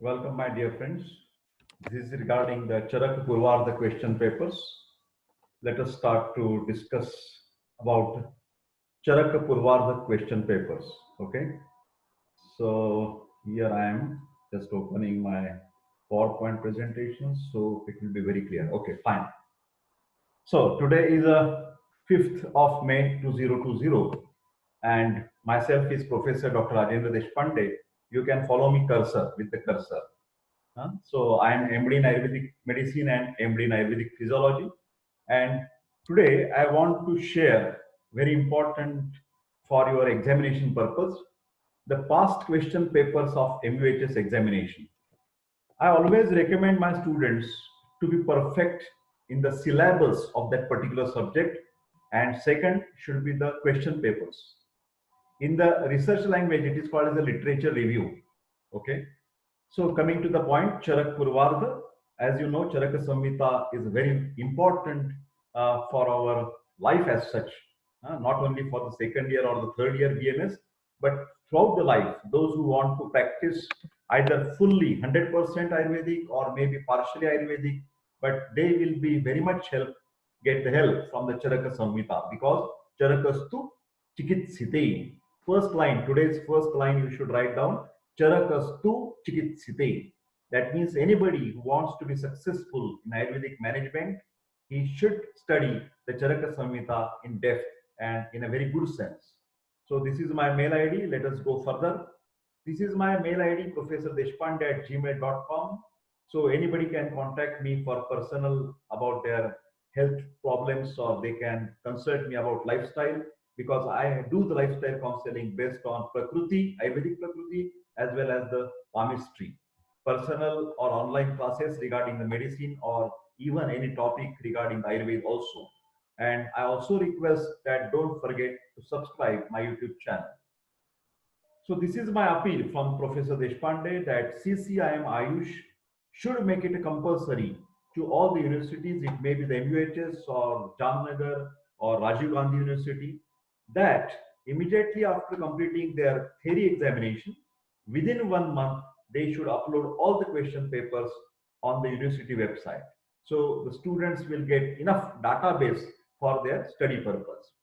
Welcome, my dear friends. This is regarding the Charak Purvartha question papers. Let us start to discuss about Charak Purvartha question papers. Okay. So here I am just opening my PowerPoint presentation, so it will be very clear. Okay, fine. So today is a 5th of May 2020, and myself is Professor Dr. Rajendra Deshpande. You can follow me cursor with the cursor. So I am MD in Ayurvedic Medicine and MD in Ayurvedic Physiology. And today I want to share very important for your examination purpose, the past question papers of MUHS examination. I always recommend my students to be perfect in the syllabus of that particular subject, and second should be the question papers. In the research language, it is called as a literature review. Okay. So coming to the point, Charak Purvartha, as you know, Charaka Samhita is very important for our life as such, not only for the second year or the third year BMS, but throughout the life, those who want to practice either fully 100% Ayurvedic or maybe partially Ayurvedic, but they will be very much get the help from the Charaka Samhita because Charakastu Chikitsite. First line, today's first line you should write down Charakastu Chikitsite. That means anybody who wants to be successful in Ayurvedic management, he should study the Charaka Samhita in depth and in a very good sense. So this is my mail ID. Let us go further. This is my mail ID, professordeshpande@gmail.com. So anybody can contact me for personal about their health problems, or they can consult me about lifestyle, because I do the lifestyle counseling based on Prakruti, Ayurvedic Prakruti, as well as the palmistry. Personal or online classes regarding the medicine or even any topic regarding the Ayurveda also. And I also request that don't forget to subscribe my YouTube channel. So this is my appeal from Professor Deshpande that CCIM Ayush should make it compulsory to all the universities, it may be the MUHS or Jamnagar or Rajiv Gandhi University, that immediately after completing their theory examination, within 1 month, they should upload all the question papers on the university website. So the students will get enough database for their study purpose.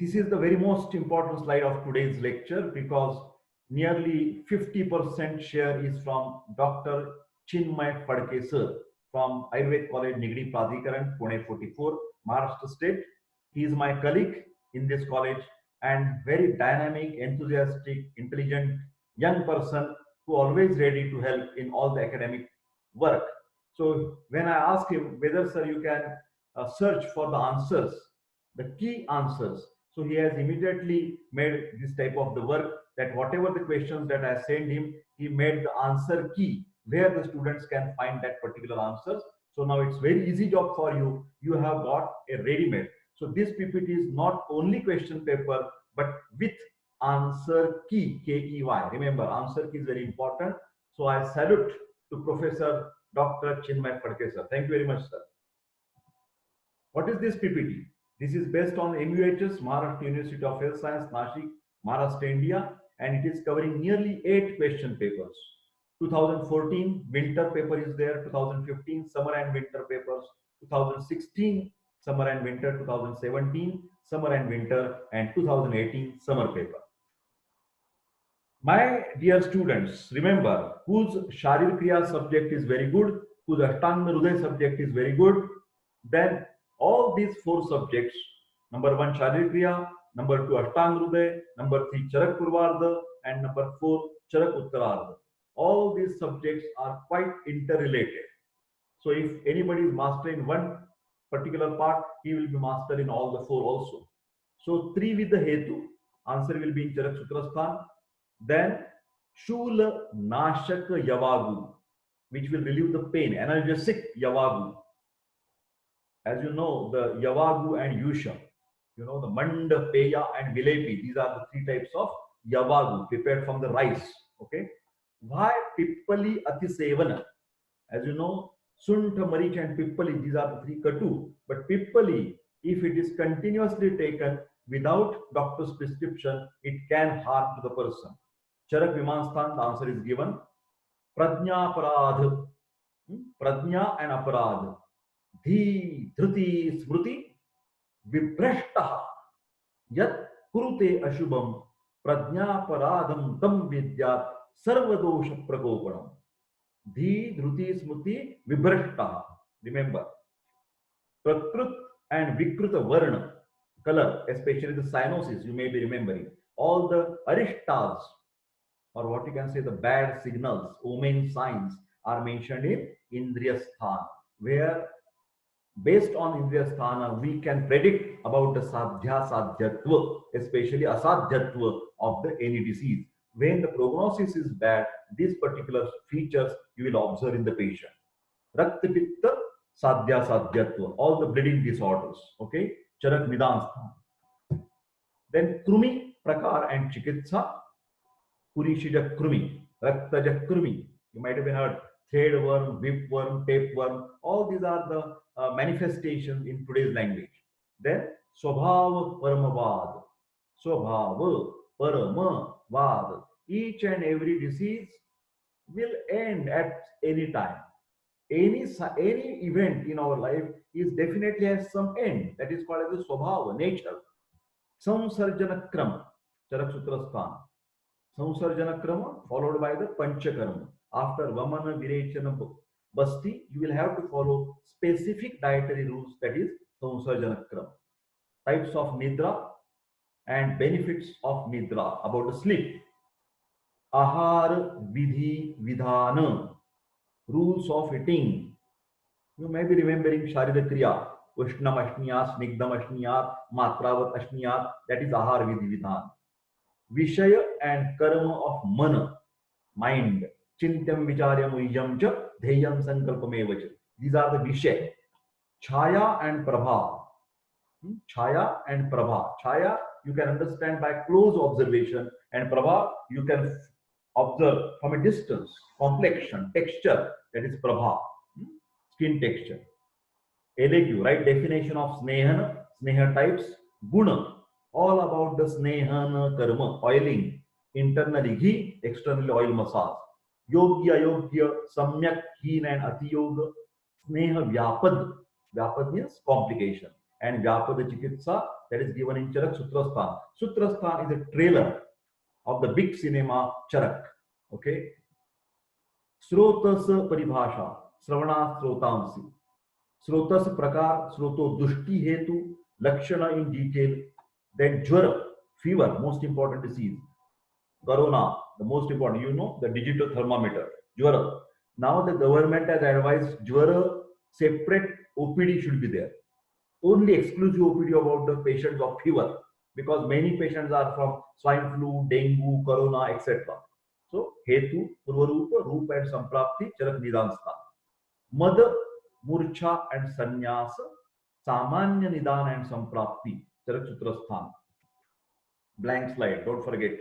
This is the very most important slide of today's lecture because nearly 50% share is from Dr. Chinmay Phadke sir from Ayurveda College Nigdi Pradhikaran, Pune 44, Maharashtra State. He is my colleague in this college and very dynamic, enthusiastic, intelligent young person who always ready to help in all the academic work. So when I ask him whether, sir, you can search for the answers, the key answers, so he has immediately made this type of the work that whatever the questions that I send him, he made the answer key where the students can find that particular answers. So now it's very easy job for you. You have got a ready-made. So this PPT is not only question paper, but with answer key, K-E-Y. Remember, answer key is very important. So I salute to Professor Dr. Chinmay Phadke sir. Thank you very much, sir. What is this PPT? This is based on MUHS, Maharashtra University of Health Science, Nashik, Maharashtra, India, and it is covering nearly 8 question papers. 2014 winter paper is there, 2015 summer and winter papers, 2016 summer and winter, 2017 summer and winter, and 2018 summer paper. My dear students, remember whose Sharir Kriya subject is very good, whose Ashtanga Hruday subject is very good, then all these 4 subjects, number 1 Sharir Kriya, number 2 Ashtanga Hruday, number 3 Charak Purvartha, and number 4 Charak Uttarardha. All these subjects are quite interrelated. So if anybody is master in one particular part, he will be master in all the 4 also. So 3 with the Hetu, answer will be in Charak Sutrasthan. Then Shula Nashaka Yavagu, which will relieve the pain, analgesic Yavagu. As you know, the Yavagu and Yusha, you know, the Manda, Peya and Vilepi, these are the 3 types of Yavagu prepared from the rice. Okay. Why Pippali Atisevana? As you know, Sunta, Marich and Pippali, these are the 3 Katu. But Pippali, if it is continuously taken without doctor's prescription, it can harm to the person. Charak Vimansthan, the answer is given. Prajna Parad, Prajna and Aparad. Dhi, Dhruti, Smruti, Vibrashtaha. Yat Kurute Ashubham, Prajna Paradam Tam Vidyat, Sarvadosha Prakopanam. Dhi, Dhruti, Smruti, Vibrashtaha. Remember, Prakrut and Vikruta Varna, color, especially the cyanosis, you may be remembering. All the aristas, or what you can say, the bad signals, omen signs, are mentioned in Indriya Sthana, where based on Indriya Sthana, we can predict about the sadhya sadhyatva, especially asadhyatva of the any disease. When the prognosis is bad, these particular features you will observe in the patient. Rakta Pitta Sadhya Sadhyatva, all the bleeding disorders. Okay, Charak Nidan Sthan. Then Krumi, Prakar and Chikitsa, Purishija Krumi, Raktaja Krumi. You might have heard threadworm, whipworm, tapeworm. All these are the manifestations in today's language. Then Swabhava Paramavad, Swabhava Paramavad. Each and every disease will end at any time. Any event in our life is definitely has some end. That is called as the Swabhava, nature. Samsarjana Krama, Charak Sutra Sthan. Samsarjana Krama followed by the Panchakarma. After Vamana, Virechana, Basti, you will have to follow specific dietary rules, that is Samsarjana Krama. Types of Nidra and benefits of Nidra, about the sleep. Ahar Vidhi Vidhana, rules of eating. You may be remembering Sharira Kriya, Ushnam Ashniyat, Snigdam Ashniyat, Matravat Ashniyat, that is Ahar Vidhi Vidhan. Vishaya and Karma of Mana, mind. Chintyam Vicharyam Uyam Cha, Dheyam Sankalpamevacha. These are the Vishay. Chaya and Prabha. Chaya and Prabha. Chaya you can understand by close observation, and Prabha you can observe from a distance. Complexion, texture, that is Prabha. Skin texture. LAQ, right definition of Snehana, Sneha types. Guna, all about the Snehana karma, oiling. Internally ghee, externally oil massage. Yogya, Yogya, Samyak, Heen and Ati Yoga. Sneha Vyapad, Vyapad means complication. And Vyapada Chikitsa, that is given in Charak Sutrasthan. Sutrasthan is a trailer of the big cinema Charak. Okay. Srotas Paribhasha, Sravana Srotamsi. Srotas Prakar, Sroto Dushti Hetu, Lakshana in detail. Then Jwara, fever, most important disease. Corona, the most important, you know, the digital thermometer. Jwara. Now the government has advised Jwara, separate OPD should be there. Only exclusive OPD about the patients of fever, because many patients are from swine flu, dengue, corona, etc. So, Hetu, Purvarupa, Rupa and Samprapti, Charak Nidanstha. Mada, Murcha and Sannyasa, Samanya Nidan and Samprapti, Charak Sutrasthan. Blank slide, don't forget.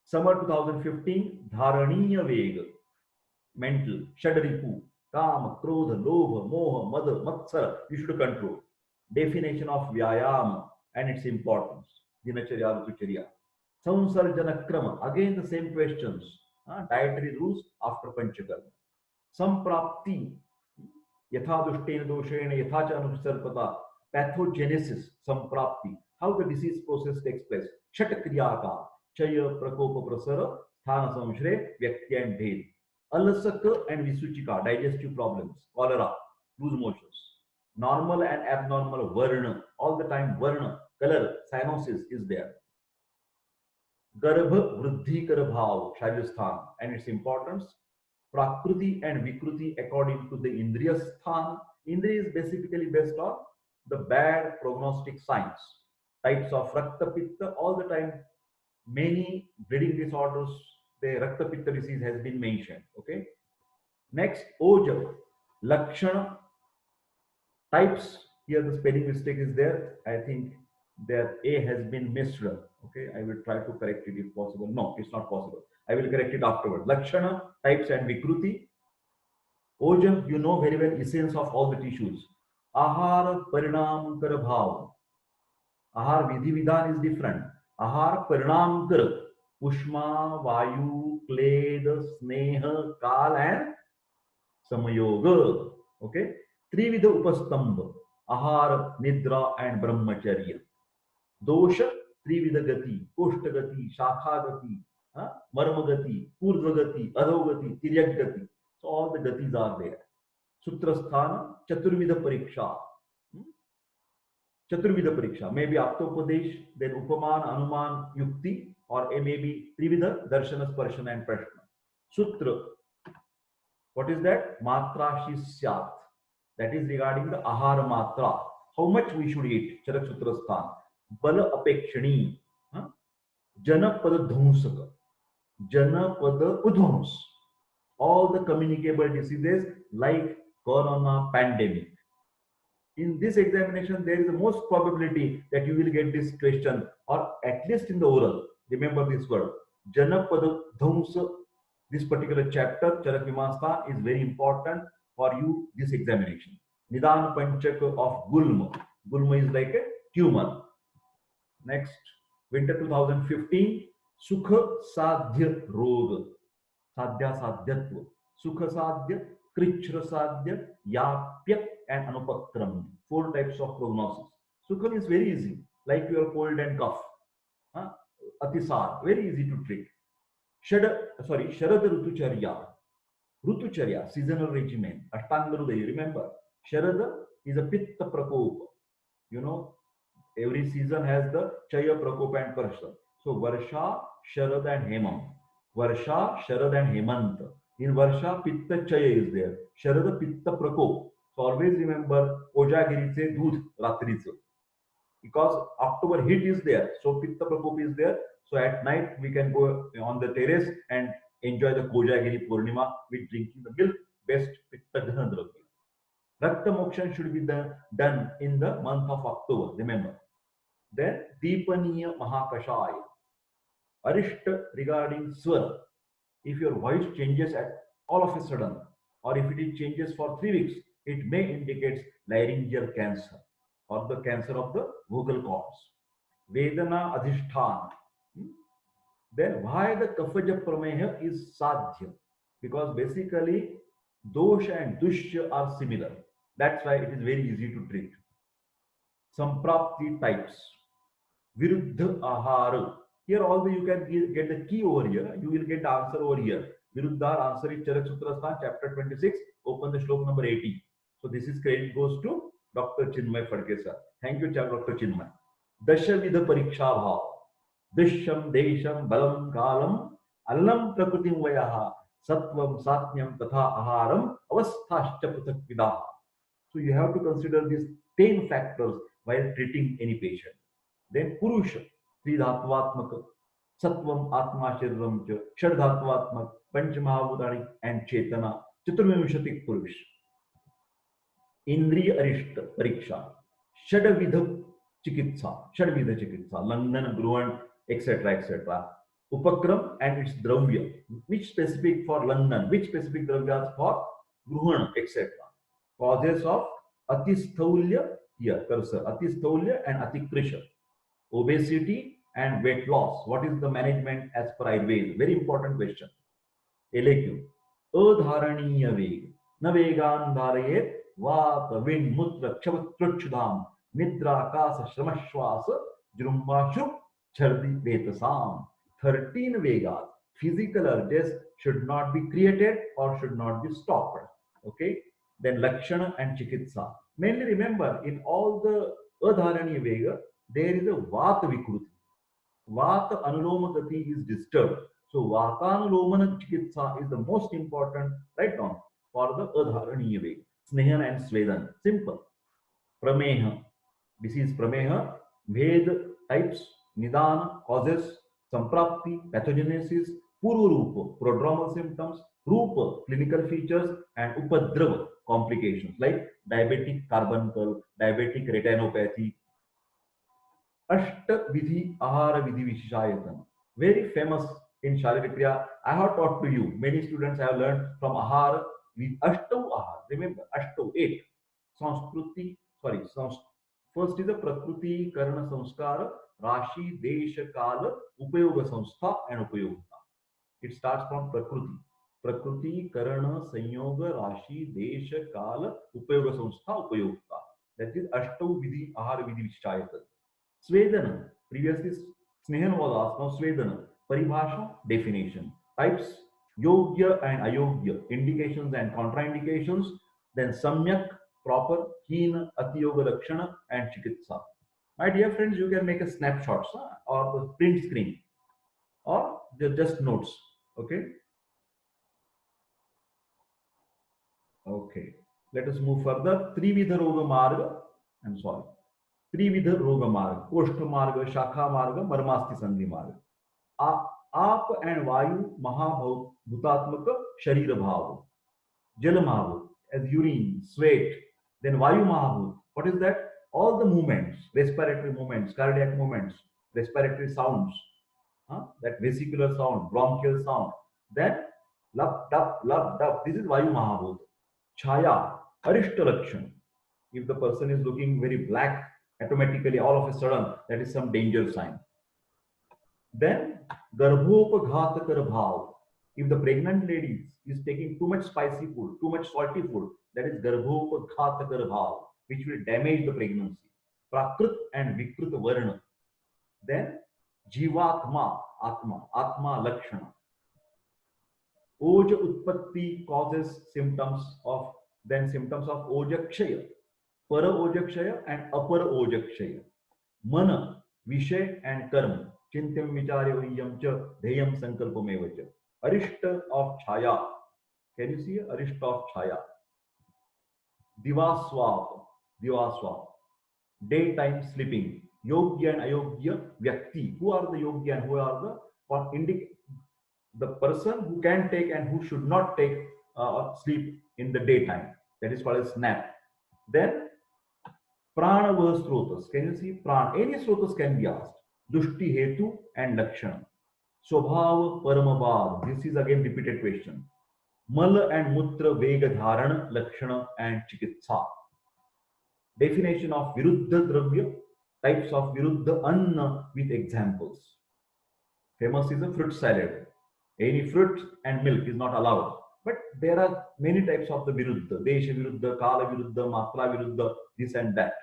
Summer 2015, Dharaniya Vega, mental, Shadaripu, Kama, Krodha, Lobha, Moha, Mada, Matsara, you should control. Definition of Vyayama and its importance. Dinacharya, Rutucharya. Samsarjana Krama, again the same questions. Dietary rules after Panchakarma. Samprapti, Yatha Dushtena Doshena, Yathacha Anusarpata, pathogenesis, Samprapti, how the disease process takes place. Shatakriyaka, Chaya, Prakopa Prasara, Thana Samshre, Vyaktya and Bhed. Alasaka and Visuchika, digestive problems, cholera, loose motions. Normal and abnormal Varna, all the time Varna, color, cyanosis is there. Garbha Vruddhi Karabhav, Shairisthan, and its importance. Prakruti and Vikruti according to the Indriya Sthan. Indriya is basically based on the bad prognostic signs. Types of Rakta Pitta, all the time many bleeding disorders, the Rakta Pitta disease has been mentioned. Okay. Next, Oja, Lakshana. Types, here the spelling mistake is there. I think that A has been misread. Okay, I will try to correct it if possible. No, it's not possible. I will correct it afterwards. Lakshana, types and Vikruti. Oja, you know very well essence of all the tissues. Ahar Parinam Kar Bhav. Ahar Vidhi Vidhan is different. Ahar Parinam Kar. Ushma, Vayu, क्लेद स्नेह काल and samayog. Okay, त्रिविध उपस्तंभ, आहार, निद्रा and brahmacharya. दोष त्रिविध गति, कोष्ठ गति, शाखा गति, मर्म गति, ऊर्ध्व गति, अधोगति, तिर्यक गति. So all the gatis are there. Sutrasthana, चतुर्विध परीक्षा. Chaturvida Pariksha, maybe Aptopadesh, then Upaman, Anuman, Yukti, or a maybe Trivida, Darshana, Sparshana, and Prashna. Sutra, what is that? Matra Shishyat. That is regarding the Ahara Matra. How much we should eat? Charak Sutra Sthan. Bala Apekshani. Janapada Dhumsaka. Janapada Udhums. All the communicable diseases like corona, pandemic. In this examination, there is the most probability that you will get this question, or at least in the oral. Remember this word, Janapada Dhumsa. This particular chapter, Charak Vimastan, is very important for you this examination. Nidan Panchaka of Gulma. Gulma is like a tumor. Next, winter 2015, Sukha Sadhya Roga. Sadhya Sadhyatva. Sukha Sadhya, Krichra Sadhya, Yapya, and Anupakram. 4 types of prognosis. Sukha is very easy, like your cold and cough. Atisar, very easy to treat. Sharad Rutucharya. Rutucharya, seasonal regimen. Ashtangarudaya, remember. Sharad is a Pitta Prakopa. You know, every season has the Chaya Prakopa and Parsha. So Varsha, Sharad and Hemam. Varsha, Sharad and Hemanta. In Varsha, Pitta Chaya is there. Sharad Pitta Prakop. So always remember Kojagiri se Dudh Ratricha. Because October heat is there. So Pitta Prakop is there. So at night we can go on the terrace and enjoy the Kojagiri Purnima with drinking the milk. Best Pitta Dhana Dravya. Rakta Mokshan should be done in the month of October. Remember. Then Deepaniya Mahakashaya. Arishta regarding Swara. If your voice changes at all of a sudden, or if it changes for 3 weeks, it may indicate laryngeal cancer or the cancer of the vocal cords. Vedana Adhisthana. Then why the Kafaja Prameha is Sadhya? Because basically Dosha and Dushya are similar. That's why it is very easy to treat. Samprapti types. Viruddha Ahara. Here also you can get the key over here. You will get the answer over here. Viruddha answer is Charak Sutra Sthan, chapter 26. Open the shlok number 80. So this is credit goes to Dr. Chinmay Phadke sir. Thank you, Dr. Chinmay. Dashavidha Pariksha Bhav. Disham, Desham, Balam, Kalam, Allam Prakritim Vayaha, Sattvam, Satnyam, Tatha Aharam, Avasthascha Prathak Vidaha. So you have to consider these 10 factors while treating any patient. Then Purusha, Tridhatvatmaka, Sattvam, Atma, Shariram, Shardhatvatmak, Panchamahabhutani, and Chetana, Chaturvimshatik Purush. Indriya Arishta Pariksha, Shadavidha Chikitsa, Lagnan, Gruhan, etc. etc. Upakram and its Dravya, which specific for Lagnan, which specific Dravyas for Gruhan, etc. Causes of Atisthaulya, here cursor, Atisthaulya and Atikrisha. Obesity and weight loss. What is the management as per Ayurveda? Very important question. LAQ. Adharaniya Veg. Navegan Dharayet. Vata, Vind, Mutra, Kshavat, Trutchudam. Nidra, Kasa, Shramashwasa. Jrumbashu, Chardi, Vetasam. 13 Vegas. Physical urges should not be created or should not be stopped. Okay. Then Lakshana and Chikitsa. Mainly remember, in all the Adharaniya Vega, there is a Vata Vikruti. Vata Anuloma Gati is disturbed. So Vata Anulomana Chikitsa is the most important right now for the Adharaniya Vega. Snehan and Svedan. Simple. Prameha. Disease Prameha. Ved types. Nidana, causes. Samprapti, pathogenesis. Purvarupa, prodromal symptoms. Rupa, clinical features. And Upadrava, complications like diabetic carbuncle, diabetic retinopathy. Ashta Vidhi Ahara Vidhi Vishayatana. Very famous in Sharirikriya. I have taught to you. Many students have learned from Ahara with Ashtau Ahara. Remember, Ashtau, 8. Sanskruti, first is a Prakruti, Karna Samskara, Rashi, Desha, Kala, Upayoga Samstha, and Upayogata. It starts from Prakriti. Prakriti, Karana, Sanyog, Rashi, Desha, Kala, Upayoga Samstha, Upayogta. That is Ashtau Vidhi, Ahara Vidhi Vishchayata. Svedana. Previously, Snehan was asked. Now, Svedana. Paribhasha, definition. Types, Yogya and Ayogya, indications and contraindications. Then Samyak, proper, Hina, Atiyoga Lakshana, and Chikitsa. My dear friends, you can make a snapshot or the print screen or just notes. Okay. Okay. Let us move further. Trividha Roga Marga. I'm sorry. त्रिविध रोग मार्ग, कोष्ठ मार्ग, शाखा मार्ग, मर्मास्थि संधि मार्ग. आप एंड वायु महाभूतात्मक शरीर भाव, जल महाभूत as urine, sweat, then vayu mahabhut. What is that? All the movements, respiratory movements, cardiac movements, respiratory sounds, that vesicular sound, bronchial sound. Then lap dup. This is vayu mahabhut. Chaya, arishta lakshan. If the person is looking very black, automatically all of a sudden that is some danger sign. Then garbhopaghatakar bhav. If the pregnant lady is taking too much spicy food, too much salty food, that is garbhopaghatakar bhav, which will damage the pregnancy. Prakrit and vikrit varna. Then jivatma, atma lakshana. Oja utpatti causes symptoms of ojakshaya, para ojakshaya and apara ojakshaya. Mana, Vishay and Karma, Chintam Vicharyoyam cha Dheyam Sankalpameva cha. Arishta of Chaya. Can you see Arishta of Chaya? Divaswap. Daytime sleeping. Yogya and Ayogya Vyakti. Who are the Yogya and who are the person who can take and who should not take sleep in the daytime? That is called as nap. Then Prana Srotas. Can you see Prana? Any Srotas can be asked. Dushti Hetu and Lakshana. Swabhav Paramabad. This is again repeated question. Mal and Mutra Vega Dharana, Lakshana and Chikitsa. Definition of Viruddha Dravya. Types of Viruddha Anna with examples. Famous is a fruit salad. Any fruit and milk is not allowed. But there are many types of the Viruddha. Desha Viruddha, Kala Viruddha, Matra Viruddha, this and that.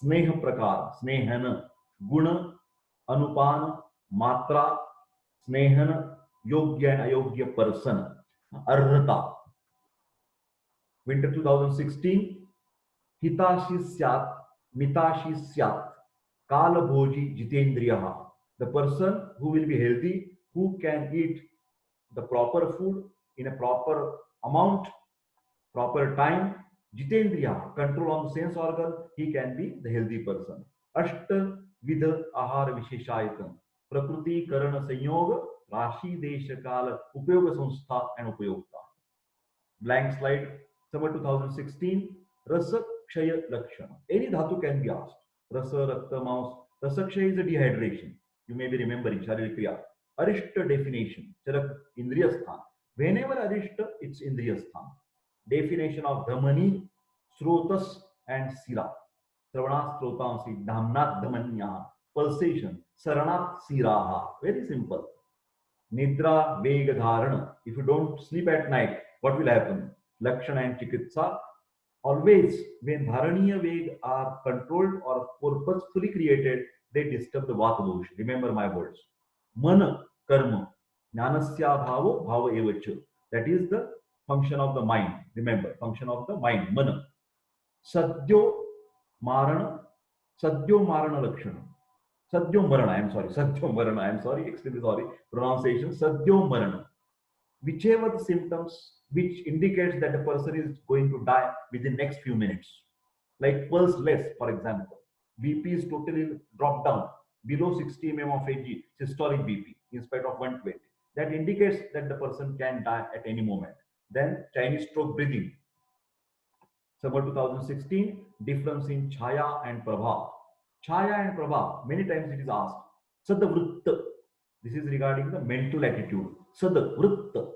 Sneha Prakar, Snehana, Guna, Anupana, Matra, Snehana, Yogya and Ayogya person. Arhata. Winter 2016. Hitashi Syat, Mitashi Syat, Kala Bhoji Jitendriyaha. The person who will be healthy, who can eat the proper food in a proper amount, proper time. Jitendriya, control on the sense organ, he can be the healthy person. Ashta Vidha Ahara Visheshayakam. Prakriti Karana Sanyoga, Rashi Desha Kala, Upayoga Samstha and Upayogta. Blank slide, summer 2016. Rasa Kshaya Lakshana. Any dhatu can be asked. Rasa, Rakta, Maus. Rasa Kshaya is a dehydration. You may be remembering Sharir Kriya. Arishta definition. Charak Indriyasthan. Whenever Arishta, it's Indriyasthan. Definition of Dhamani, Srotas and Sira. Sravanat Srotansi, Dhamnat Dhamanya. Pulsation. Saranat Siraha. Very simple. Nidra Vega Dharana. If you don't sleep at night, what will happen? Lakshana and Chikitsa. Always, when Dharaniya Veg are controlled or purposefully created, they disturb the Vata dosh. Remember my words. Mana, karma, jnanasya bhavo, bhava evacha. That is the function of the mind. Remember, function of the mind, mana. Sadhyo marana lakshana. Sadhyo marana, I'm sorry, extremely sorry. Pronunciation, sadhyo marana. Whichever the symptoms which indicates that the person is going to die within next few minutes. Like pulse less, for example. BP is totally dropped down below 60 mm of Hg, systolic BP, in spite of 120. That indicates that the person can die at any moment. Then Chinese stroke breathing. Summer 2016, difference in Chaya and Prabha. Chaya and Prabha, many times it is asked. Sadavritta. This is regarding the mental attitude. Sadavritta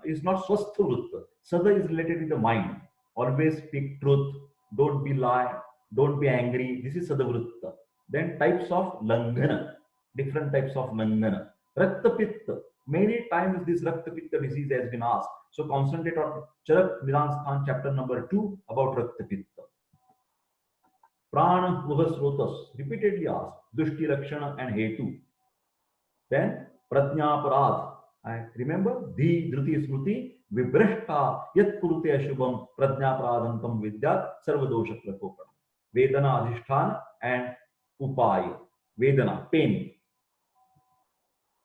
is not swastha vritta. Sada is related with the mind. Always speak truth. Don't be lie. Don't be angry. This is sadavritta. Then types of langhana. Different types of langhana. Rakta pitta. Many times this Rakta Pitta disease has been asked. So concentrate on Charak Nidan Sthan chapter number 2 about Rakta Pitta. Prana Srotas repeatedly asked. Dushti Lakshana and Hetu. Then Pratnya Parad. I remember Dhi Dhruti Smruti Vibrashta Yat Kurute Ashubham Pratnya Paradantam Vidyat Sarvadosha Prakopana. Vedana Adhishthan and Upaya. Vedana, pain.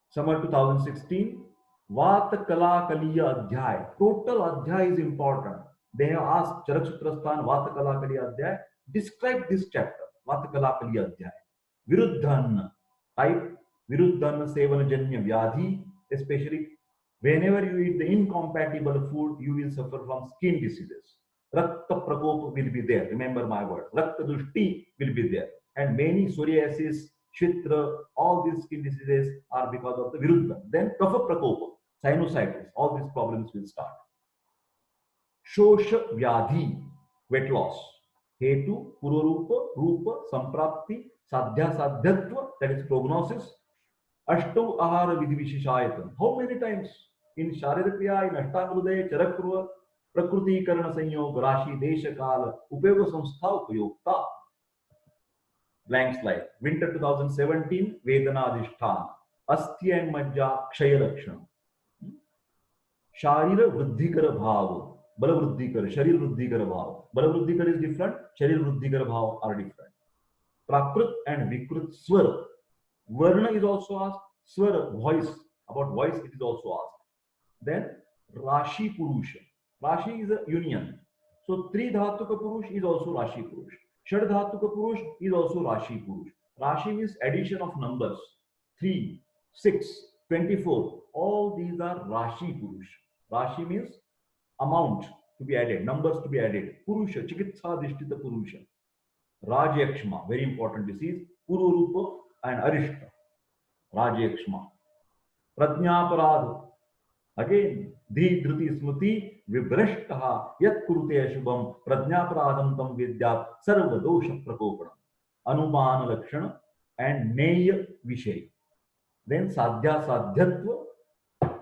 Summer 2016, Vata Kala Kaliya Adhyay. Total Adhyay is important. They have asked Charak Sutrasthan, Vata Kala Kaliya Adhyay. Describe this chapter, Vata Kala Kaliya Adhyay. Viruddhan, type Viruddhan Sevanajanya Vyadhi, especially whenever you eat the incompatible food, you will suffer from skin diseases. Rakta Prakop will be there. Remember my word. Rakta Dushti will be there. And many psoriasis, Shitra, all these skin diseases are because of the Viruddha. Then Kapha Prakopa, sinusitis, all these problems will start. Shosha Vyadhi, weight loss. Hetu, Pururupa, Rupa, Samprapti, Sadhya Sadhyatva, that is prognosis. Ashtav Ahara Vidhi Vishishayatan. How many times? In Sharirikriya, in Ashtavrudaya, Charakruva, Prakruti Karana Sanyog, Rashi, Desha Kala, Upyoga Samstha Upayokta. Blank slide. Winter 2017, Vedana Adhishthan. Asthi and Majja, Kshaya Lakshana. Sharira Vruddhikara Bhav. Bala Vruddhikara, Sharir Vruddhikara Bhav. Bala Vruddhikara is different, Sharir Vruddhikara Bhav are different. Prakrut and Vikrut Swara. Varna is also asked. Swara, voice. About voice, it is also asked. Then Rashi Purusha. Rashi is a union. So Tri Dhatuka Purush is also Rashi Purush. Shad Dhatuka Purush is also Rashi Purush. Rashi means addition of numbers. 3, 6, 24. All these are Rashi Purush. Rashi means amount to be added, numbers to be added. Purusha, Chikitsa Dishtita Purusha. Rajyakshma, very important disease. Pururupa and Arishta. Rajyakshma. Pratnyaparad. Again, Dhi Dhruti Smruti Vibrashtaha Yat Kurute Ashubham Pratnyaparadam Tam Vidyat Sarva Dosha Prakopana. Anumana Lakshana and Neya Vishay. Then Sadhya Sadhyatva,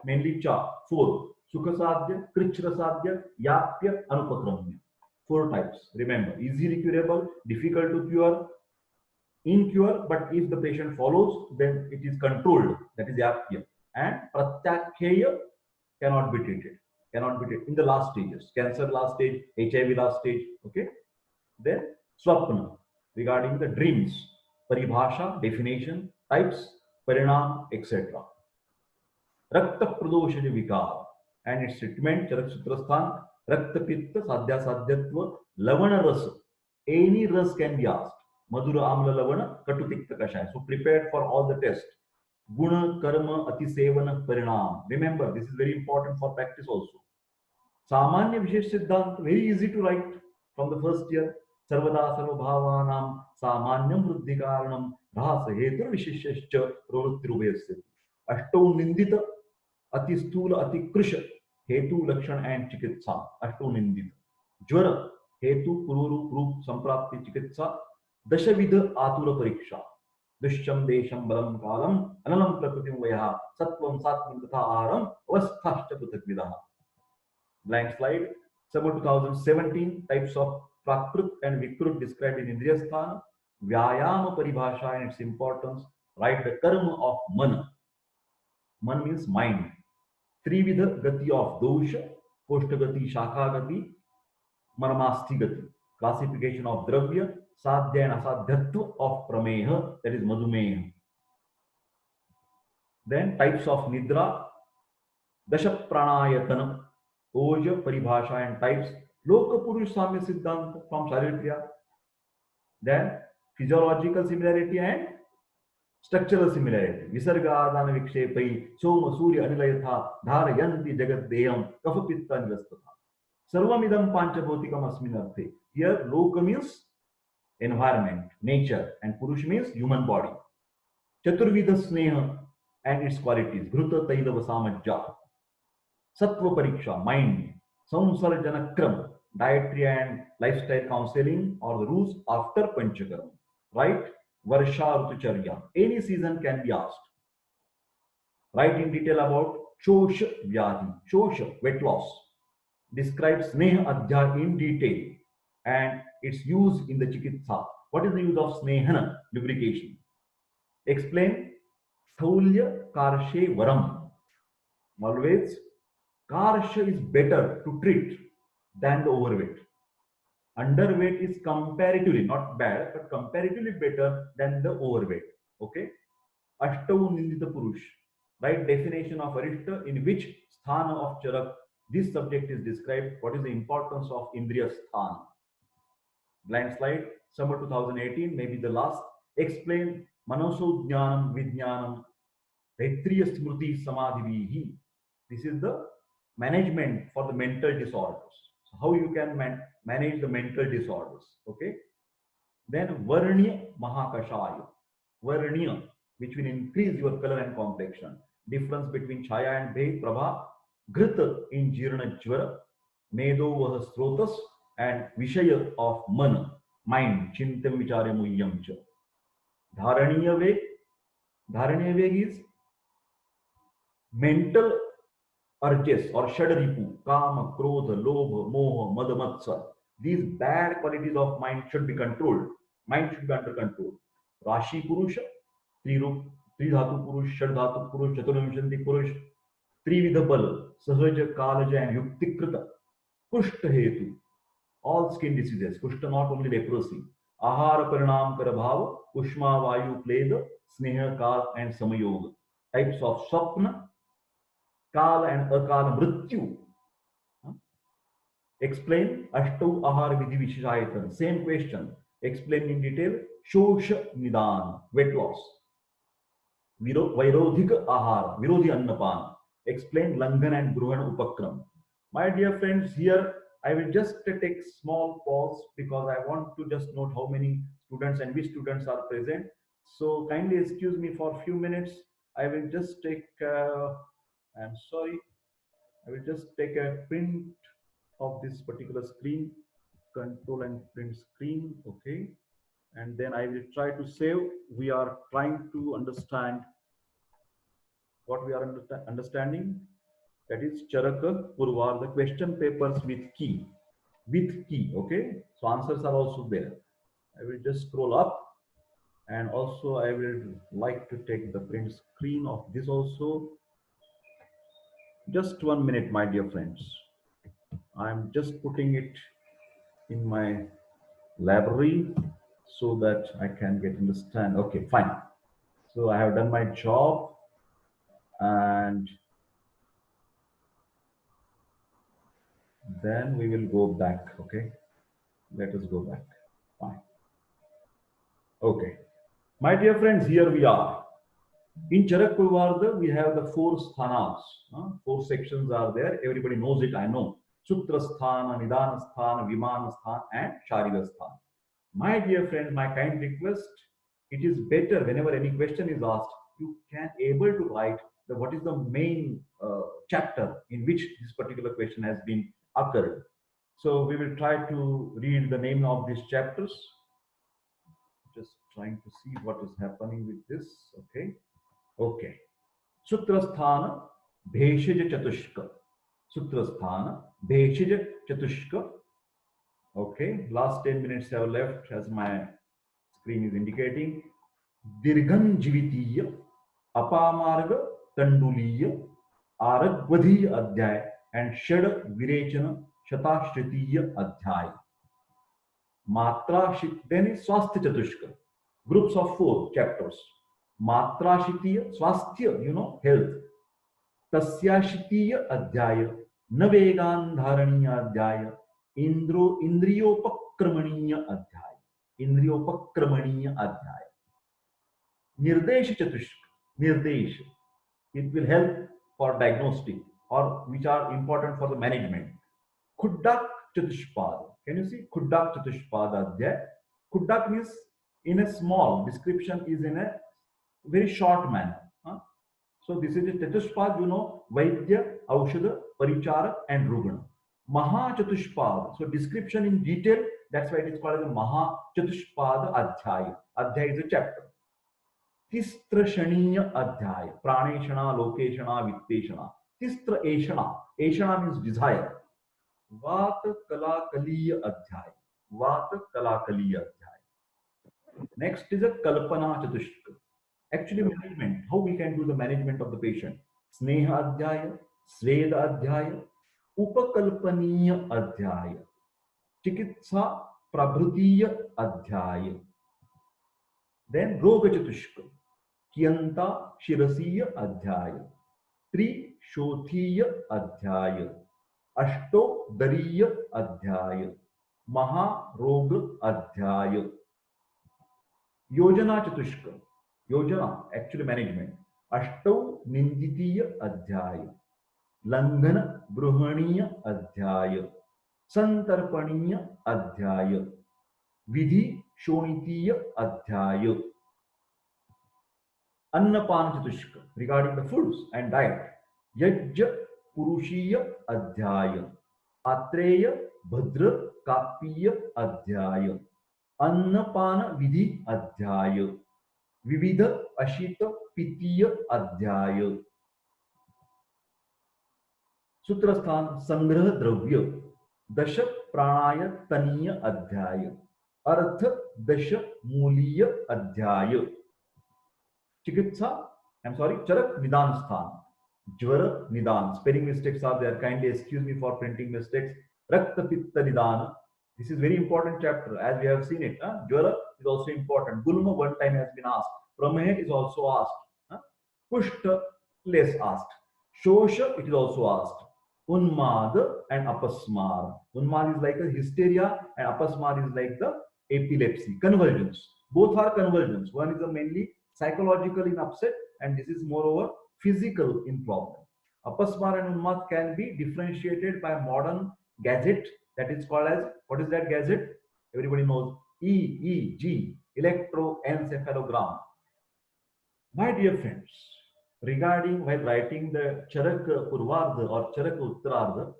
mainly 4. Sukha Sadhya, Krichra Sadhya, Yapya, Anupakramya. 4 types. Remember, easily curable, difficult to cure, incure, but if the patient follows, then it is controlled. That is Yapya. And Pratyakheya cannot be treated. Cannot be treated in the last stages. Cancer last stage, HIV last stage. Okay. Then Swapna, regarding the dreams. Paribhasha, definition, types, Parinam, etc. Rakta Pradoshaja Vikar and its treatment, Charak Sutrasthan, Rakta Pitta, Sadhya Sadhyatva, Lavana Rasa. Any ras can be asked. Madhura Amla Lavana, Katutikta Kashaya. So prepared for all the tests. Guna, Karma, Atisevana, Parinam. Remember, this is very important for practice also. Samanya Vishesh Siddhant, very easy to write from the first year. Sarvada Sarvabhavanam, Samanyam Vruddhikaranam, Rasa Hetur Visheshascha, Proruttirubhayasya. Ashto Nindita, Ati Stula, Ati Krusha, Hetu, Lakshan and Chikitsa. Ashto Nindita. Jvara, Hetu, Pururu, Rup, Samprapti, Chikitsa. Dashavidha Atura Pariksha. Dusham Desham Balam Kalam, Analam Prakritim Vayaha, Satvam Satvam Tatha Aram, Avasthashcha Putakvidaha. Blank slide. Summer 2017, types of Prakrut and Vikrut described in Indriyasthana. Vyayama Paribhasha and its importance. Write the karma of Mana. Man means mind. Trividha Gati of Dosha, Poshtagati, Shakhagati, Marmasthi Gati. Classification of Dravya, Sadhya and Asadhyatva of Prameha, that is Madhumeha. Then types of Nidra, Dasha Pranayatana, Oja, Paribhasha and types, Loka Purush Samya Siddhanta from Sharirikriya. Then physiological similarity and structural similarity. Visarga Adana Vikshepai, Soma Surya Anilayatha, Dhara Yanti Jagat Deyam, Kafapitta Nivastata. Sarvamidam Panchabhotikam Asminarthe. Here, Loka means environment, nature, and Purush means human body. Chaturvidha Sneha and its qualities. Dhruta Tailava Samajja. Sattva Pariksha, mind. Samsarjana Kram, dietary and lifestyle counseling or the rules after Panchakarma. Right? Varsha Rutucharya. Any season can be asked. Write in detail about Chosha Vyadhi. Chosha, weight loss. Describe Sneha Adhyay in detail and its use in the Chikitsa. What is the use of Snehana, lubrication? Explain Thaulya Karshe Varam. Always, Karsha is better to treat than the overweight. Underweight is comparatively not bad, but comparatively better than the overweight. Okay. Ashtau Nindita Purush. Right definition of Arishta in which sthana of Charak this subject is described. What is the importance of Indriya Sthana? Blank slide, summer 2018, maybe the last. Explain Manaso Jnanam Vijnanam Taitriya Smriti Samadhivihi. This is the management for the mental disorders. So how you can manage the mental disorders. Okay. Then Varnya Mahakashaya. Varnya, which will increase your color and complexion. Difference between Chaya and Bhe, Prabha, Ghrita in Jirna Jvara, Medo Vaha Srotas, and Vishaya of Mana, mind, Chintam Vichare Muyyam Cha. Dharaniya Veg. Dharaniya Veg is mental urges or Shadaripu, Kama, Krodha, Lobha, Moha, Mada, Matsar. These bad qualities of mind should be controlled. Mind should be under control. Rashi Purusha, Tridhatu Purush, Shadhatu Purush, Chaturvimshanti Purush, Trividha Bal, Sahaja, Kalaja, and Yuktikrita, Kushta Hetu, all skin diseases, Kushta not only leprosy, Ahara Parinam Karabhava, Ushma Vayu Pleda, Sneha Kal, and Samayoga. Types of Swapna, Kala and Akala Mrityu. Explain Ashtau Ahara Vidhi Vishayatan. Same question. Explain in detail Shosha Nidan, weight loss. Vairodhika Ahara, Virodhi Annapan. Explain Langan and Gruhan Upakram. My dear friends, here I will just take small pause because I want to just note how many students and which students are present. So kindly excuse me for a few minutes. I will just take, I'm sorry, I will just take a print of this particular screen, control and print screen, okay. And then I will try to save. We are trying to understand what we are understanding. That is Charaka Purvar, the question papers with key. With key, okay. So answers are also there. I will just scroll up and also I will like to take the print screen of this also. Just 1 minute, my dear friends. I'm just putting it in my library so that I can get understand. Okay, fine. So I have done my job and then we will go back. Okay, let us go back. Fine. Okay, my dear friends, here we are. In Charak Purvarda, we have the 4 sthanas. 4 sections are there. Everybody knows it, I know. Sutra Sthana, Nidana Sthana, Vimana Sthana, and Sharira Sthana. My dear friend, my kind request, it is better whenever any question is asked, you can able to write the what is the main chapter in which this particular question has been occurred. So we will try to read the name of these chapters. Just trying to see what is happening with this. Okay. Okay. Sutrasthana Bheshaj Chatushka. Sutrasthana Bheshaj Chatushka. Okay. Last 10 minutes have left as my screen is indicating. Dirghan Jivitiya Apamarga Tanduliya Aragvadhi Adhyay and Shad Virechana Shatashtritiya Adhyay. Matra then is Swasthya Chatushka. Groups of 4 chapters. Matra Shitiya, Swasthya, you know, health. Tasya Shitiya Adhyaya, Navegan Dharaniya Adhyaya, Indriyopakramaniya Adhyaya, Indriyopakramaniya Adhyaya. Nirdesh Chatushka, Nirdesh. It will help for diagnostic or which are important for the management. Khuddak Chatushpada. Can you see? Khuddak Chatushpada Adhyaya. Khuddak means in a small, description is in a very short manner. So this is a Chatushpad, you know, Vaidya, Aushadha, Parichara, and Rugana. Maha Chatushpada. So description in detail, that's why it is called as a Maha Chatushpada Adhyaya. Adhyaya is a chapter. तिस्त्रषणीय अध्याय, प्राणेषणा, लोकेषणा, वित्तेषणा. तिस्त्र एषणा, एषणा means desire. वात कलाकलीय अध्याय, वात कलाकलीय अध्याय. Next is a kalpana chatushka. Actually, management, how we can do the management of the patient. Sneha adhyaya, sveda adhyaya, upakalpaniya adhyaya, chikitsa prabhutiya adhyaya. Then roga chatushka, कियंता शिरसीय अध्याय, त्रिशोथीय अध्याय, अष्टोदरीय अध्याय, महारोग अध्याय. योजना चतुष्क, योजना एक्चुअली मैनेजमेंट, अष्टौ निंदितीय अध्याय, लंघन बृहणीय अध्याय, संतर्पणीय अध्याय, विधि शोणितीय अध्याय. अन्नपान चतुष्क, regarding the foods and diet, यज्ञ पुरुषीय अध्याय, आत्रेय भद्र कापीय अध्याय, अन्नपान विधि अध्याय, विविध अशीत पित्तीय अध्याय. सूत्रस्थान संग्रह द्रव्य, दश प्राणायतनीय अध्याय, अर्थ दश मूलीय अध्याय. चिकित्सा, चरक निदान स्थान, ज्वर निदान. Spelling mistakes are there, kindly excuse me for printing mistakes. Rakta pitta nidan, this is very important chapter as we have seen it. Jwara is also important. Gulma one time has been asked, Prameha is also asked, Kushta less asked, Shosha it is also asked, Unmad and Apasmar. Unmad is like a hysteria and Apasmar is like the epilepsy, convulsions. Both are convulsions. One is a mainly psychological in upset and this is moreover physical in problem. Apasmar and Unmad can be differentiated by modern gadget that is called as, what is that gadget? Everybody knows, EEG, electroencephalogram. My dear friends, regarding while writing the Charak Purvardha or Charak Uttarardha,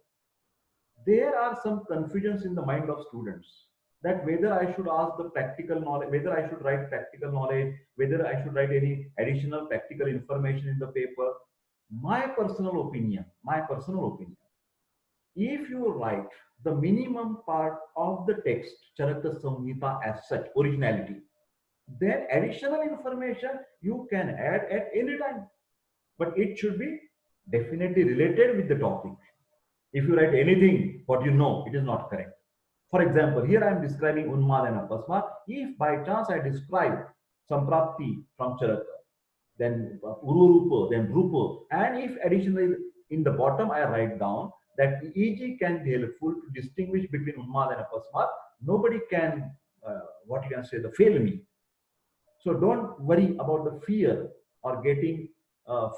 there are some confusions in the mind of students that whether I should ask the practical knowledge, whether I should write practical knowledge, whether I should write any additional practical information in the paper. My personal opinion, if you write the minimum part of the text, Charaka Samhita as such, originality, then additional information you can add at any time. But it should be definitely related with the topic. If you write anything, what you know, it is not correct. For example, here I am describing Unmad and Apasmad. If by chance I describe Samprapti from Charaka, then Ururupa, then Rupa, and if additionally in the bottom I write down that EEG can be helpful to distinguish between Unmad and Apasmad, nobody can, fail me. So don't worry about the fear or getting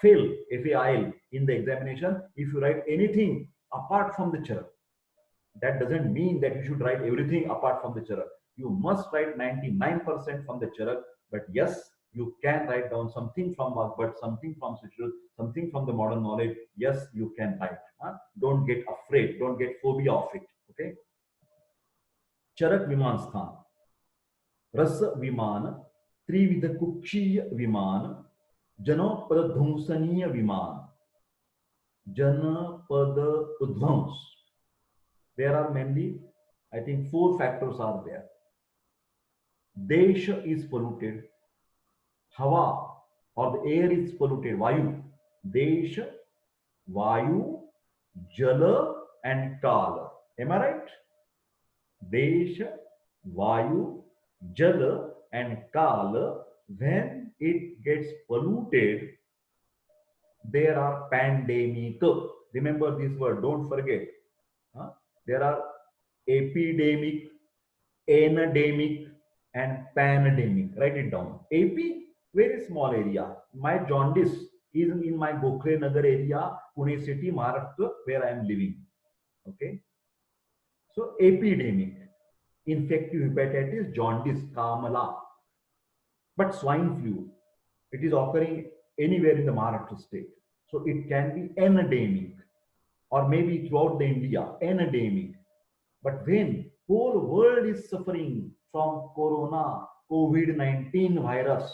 fail, FAIL, in the examination if you write anything apart from the Charak. That doesn't mean that you should write everything apart from the Charak. You must write 99% from the Charak, but yes, you can write down something from Bhagavad, something from Sushruta, something from the modern knowledge. Yes, you can write. Don't get afraid, don't get phobia of it. Okay. Charak Viman Sthan, Ras Viman, Trividha Kukshiya Viman, Janapada Dhumsaniya Viman, Janapada Udvams. There are mainly, I think, 4 factors are there. Desha is polluted. Hawa or the air is polluted. Vayu. Desha, Vayu, Jala and Kala. Am I right? Desha, Vayu, Jala and Kala. When it gets polluted, there are pandemic. Remember this word, don't forget. There are epidemic, endemic, and pandemic. Write it down. AP, very small area. My jaundice is in my Gokhale Nagar area, Pune city, Maharashtra, where I am living. Okay. So epidemic, infective hepatitis, jaundice, Kamala. But swine flu, it is occurring anywhere in the Maharashtra state. So it can be endemic or maybe throughout the India, endemic. But when whole world is suffering from corona, COVID-19 virus,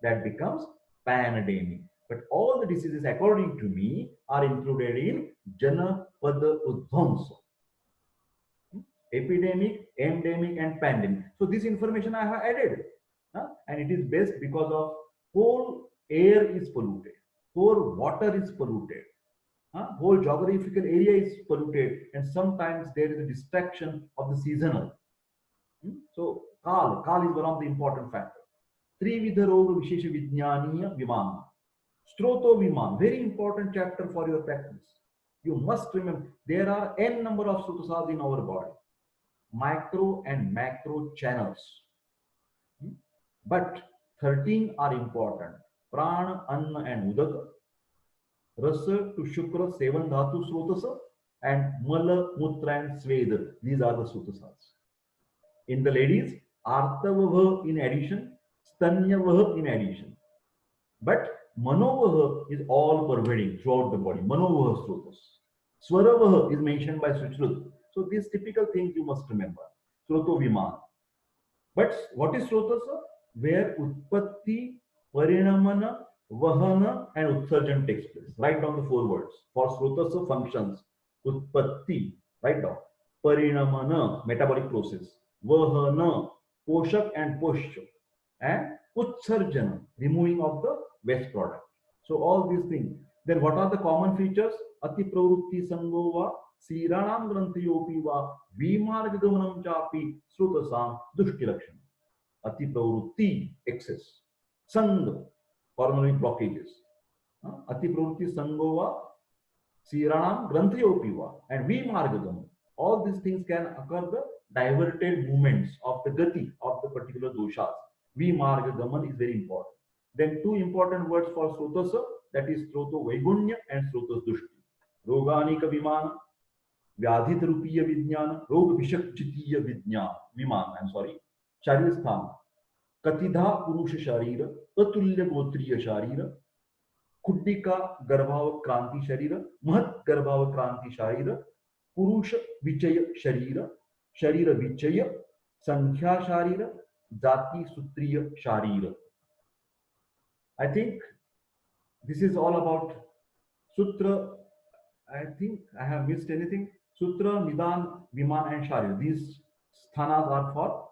that becomes pandemic. But all the diseases, according to me, are included in Janapada Udvamsa. Epidemic, endemic, and pandemic. So this information I have added. And it is best because of whole air is polluted, whole water is polluted, whole geographical area is polluted, and sometimes there is a distraction of the seasonal. So Kal is one of the important factors. Trividha Roga Vishesha Vijnaniya Vimana. Stroto Viman, very important chapter for your practice. You must remember there are n number of srotasas in our body, micro and macro channels. But 13 are important. Prana, Anna, and Udaka. Rasa to Shukra, Sevan Dhatu Srotasa, and Mala, Mutra, and Sveda. These are the Srotasas. In the ladies, Artavavaha in addition, Stanyavaha in addition. But Manovaha is all pervading throughout the body. Manovaha Srotas. Swaravaha is mentioned by Suchrut. So these typical things you must remember. Sroto Viman. But what is Srotasa? Where Utpatti, Parinamana, Vahana, and Utsarjan takes place. Write down the 4 words. For Srotasa functions, Utpatti, write down. Parinamana, metabolic process. Vahana, Poshak and Poshya. And Utsarjana, removing of the waste product. So all these things. Then what are the common features? Ati Pravrutti Sangova, Siranam Grantiyopi va, Vimargamanam Chapi, Srutasam, Dushti Lakshana. Ati Pravrutti, excess. Sang, coronary blockages. Ati Pravrutti Sangova, Siranam Grantiyopi va, and Vimargamanam. All these things can occur the diverted movements of the gati of the particular doshas. Vimarga Gaman is very important. Then 2 important words for Srotasa, that is Sroto Vaigunya and Srotas Dushti. Roganika Vimana, Vyadhit Rupiya Vijnana, Rog Vishakchitiya Viman, I'm sorry, Sharirsthan, Katidha Purusha Sharira, Atulya Gotriya Sharira, Kuddika Garbhava Kranti Sharira, Mahat Garbhava Kranti Sharira, Purusha Vichaya Sharira, Sharira Vichaya, Sankhya Sharira, Jati Sutriya Sharira. I think this is all about Sutra. I think I have missed anything. Sutra, Nidan, Viman, and Sharir. These sthanas are for.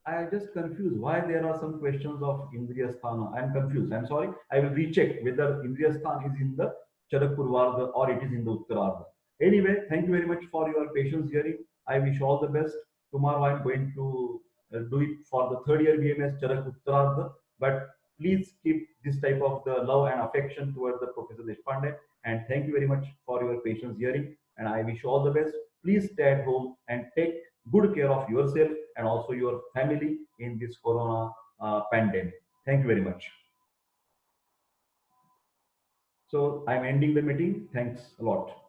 I just confused why there are some questions of Indriya Sthana. I am confused. I'm sorry. I will recheck whether Indriya Sthana is in the Charak Purvarga or it is in the Uttararga. Anyway, thank you very much for your patience hearing. I wish all the best. Tomorrow I'm going to do it for the 3rd year BMS Charak Uttararga. But please keep this type of the love and affection towards the Professor Deshpande. And thank you very much for your patience hearing. And I wish you all the best. Please stay at home and take good care of yourself and also your family in this corona pandemic. Thank you very much. So I'm ending the meeting. Thanks a lot.